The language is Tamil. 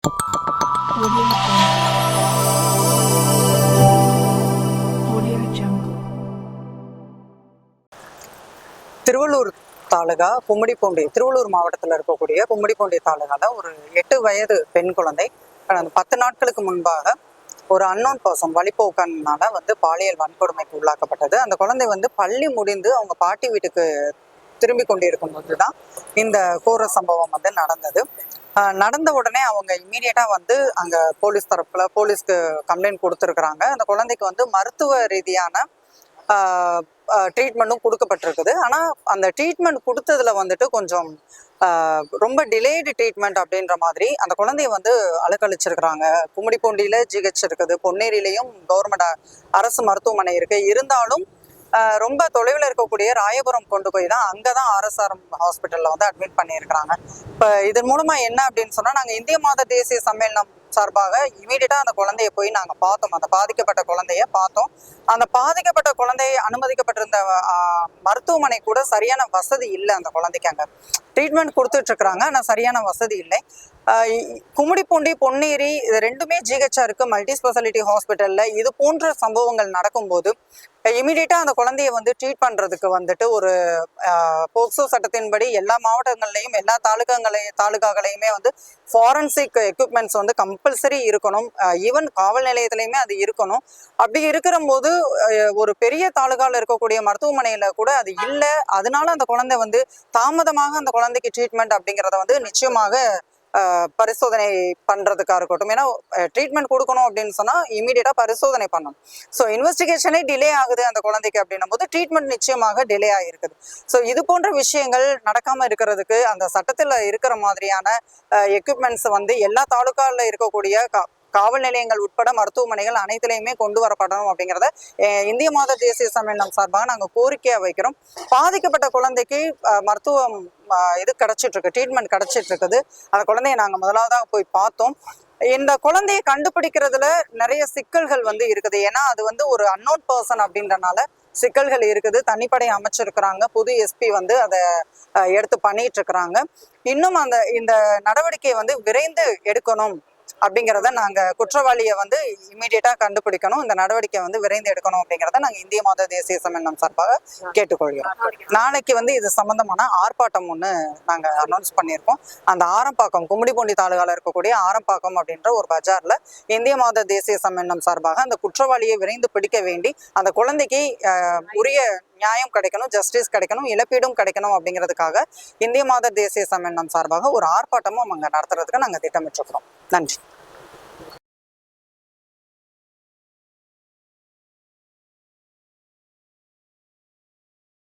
Audio Jungle. திருவள்ளூர் தாலுகா கும்மிடிப்பூண்டி, திருவள்ளூர் மாவட்டத்தில் இருக்கக்கூடிய கும்மிடிப்பூண்டி தாலுகால ஒரு 8 வயது பெண் குழந்தை 10 நாட்களுக்கு முன்பாக ஒரு அன்னோன் பர்சன் வழிபோக்கனால பாலியல் வன்கொடுமைக்கு உள்ளாக்கப்பட்டது. அந்த குழந்தை பள்ளி முடிந்து அவங்க பாட்டி வீட்டுக்கு திரும்பி கொண்டிருக்கும் போது தான் இந்த கோர சம்பவம் நடந்தது. நடந்த உடனே அவங்க இம்மீடியட்டா அங்க போலீஸ்க்கு கம்ப்ளைண்ட் கொடுத்துருக்குறாங்க. அந்த குழந்தைக்கு மருத்துவ ரீதியான ட்ரீட்மெண்ட்டும் கொடுக்கப்பட்டிருக்குது. ஆனால் அந்த ட்ரீட்மெண்ட் கொடுத்ததுல கொஞ்சம் ரொம்ப டிலேடு ட்ரீட்மெண்ட் அப்படின்ற மாதிரி அந்த குழந்தைய அலக்கழிச்சிருக்கிறாங்க. கும்மிடிப்பூண்டியில் ஜிஹெச் இருக்குது, பொன்னேரியிலையும் கவர்மெண்ட் அரசு மருத்துவமனை இருக்கு. இருந்தாலும் ரொம்ப தொலைவில் இருக்கக்கூடிய ராயபுரம் கொண்டு போய் தான் அங்கே தான் ஆர்எஸ்ஆர்எம் ஹாஸ்பிட்டலில் அட்மிட் பண்ணியிருக்கிறாங்க. இப்போ இதன் மூலமாக என்ன அப்படின்னு சொன்னால், நாங்கள் இந்திய மாத தேசிய சம்மேளனம் சார்பாக இமீடியட்டாக அந்த குழந்தைய போய் நாங்கள் பார்த்தோம். அந்த பாதிக்கப்பட்ட குழந்தைய பார்த்தோம். அந்த பாதிக்கப்பட்ட குழந்தையை அனுமதிக்கப்பட்டிருந்த மருத்துவமனை கூட சரியான வசதி இல்லை. அந்த குழந்தைக்கு அங்கே ட்ரீட்மெண்ட் கொடுத்துட்ருக்குறாங்க, ஆனால் சரியான வசதி இல்லை. கும்மிடிப்பூண்டி, பொன்னேரி இது ரெண்டுமே ஜிஹெச்ஆ இருக்குது, மல்டி ஸ்பெஷாலிட்டி ஹாஸ்பிட்டலில். இது போன்ற சம்பவங்கள் நடக்கும்போது இமீடியட்டாக அந்த குழந்தைய ட்ரீட் பண்ணுறதுக்கு ஒரு போக்சோ சட்டத்தின்படி எல்லா மாவட்டங்கள்லையும் எல்லா தாலுகாக்களையுமே ஃபாரன்சிக் எக்யூப்மெண்ட்ஸ் கம்பல்சரி இருக்கணும். ஈவன் காவல் நிலையத்திலையுமே அது இருக்கணும். அப்படி இருக்கிற போது ஒரு பெரிய தாலுகாவில் இருக்கக்கூடிய மருத்துவமனையில் கூட அது இல்லை. அதனால அந்த குழந்தை தாமதமாக அந்த குழந்தைக்கு ட்ரீட்மெண்ட் அப்படிங்கிறத நிச்சயமாக பரிசோதனை பண்றதுக்காக இருக்கட்டும். ஏன்னா ட்ரீட்மெண்ட் கொடுக்கணும் அப்படின்னு சொன்னா இமீடியட்டா பரிசோதனை பண்ணணும். ஸோ இன்வெஸ்டிகேஷனே டிலே ஆகுது அந்த குழந்தைக்கு அப்படின்னும் போது ட்ரீட்மெண்ட் நிச்சயமாக டிலே ஆகிருக்குது. ஸோ இது போன்ற விஷயங்கள் நடக்காம இருக்கிறதுக்கு அந்த சட்டத்தில் இருக்கிற மாதிரியான எக்யூப்மெண்ட்ஸ் எல்லா தாலுகாவில் இருக்கக்கூடிய காவல் நிலையங்கள் உட்பட மருத்துவமனைகள் அனைத்திலையுமே கொண்டு வரப்படணும் அப்படிங்கிறத இந்திய மாத தேசிய சம்மேளனம் சார்பாக நாங்கள் கோரிக்கையா வைக்கிறோம். பாதிக்கப்பட்ட குழந்தைக்கு மருத்துவம் இது கிடைச்சிட்டு இருக்கு, ட்ரீட்மெண்ட் கிடைச்சிட்டு இருக்குது. அந்த குழந்தைய நாங்கள் முதலாவதாக போய் பார்த்தோம். இந்த குழந்தையை கண்டுபிடிக்கிறதுல நிறைய சிக்கல்கள் இருக்குது. ஏன்னா அது ஒரு அன்னோன் பர்சன் அப்படின்றனால சிக்கல்கள் இருக்குது. தனிப்படை அமைச்சிருக்கிறாங்க, புது எஸ்பி அதை எடுத்து பண்ணிட்டு இருக்கிறாங்க. இன்னும் இந்த நடவடிக்கையை விரைந்து எடுக்கணும் அப்படிங்கிறத நாங்கள் குற்றவாளியை இமீடியட்டா கண்டுபிடிக்கணும், இந்த நடவடிக்கை விரைந்து எடுக்கணும் அப்படிங்கிறத நாங்கள் இந்திய மாத தேசிய சம்மேளனம் சார்பாக கேட்டுக்கொள்கிறோம். நாளைக்கு இது சம்பந்தமான ஆர்ப்பாட்டம் ஒன்று நாங்கள் அனௌன்ஸ் பண்ணியிருக்கோம். அந்த ஆரம்பாக்கம், கும்மிடிப்பூண்டி தாலுகாவில் இருக்கக்கூடிய ஆரம்பாக்கம் அப்படின்ற ஒரு பஜார்ல இந்திய மாத தேசிய சம்மேளனம் சார்பாக அந்த குற்றவாளியை விரைந்து பிடிக்க வேண்டி அந்த குழந்தைக்கு உரிய நியாயம் கிடைக்கணும், ஜஸ்டிஸ் கிடைக்கணும், இழப்பீடும் கிடைக்கணும் அப்படிங்கிறதுக்காக இந்திய மாத தேசிய சம்மேளனம் சார்பாக ஒரு ஆர்ப்பாட்டமும் அங்கே நடத்துறதுக்கு நாங்கள் திட்டமிட்டிருக்கிறோம். நன்றி.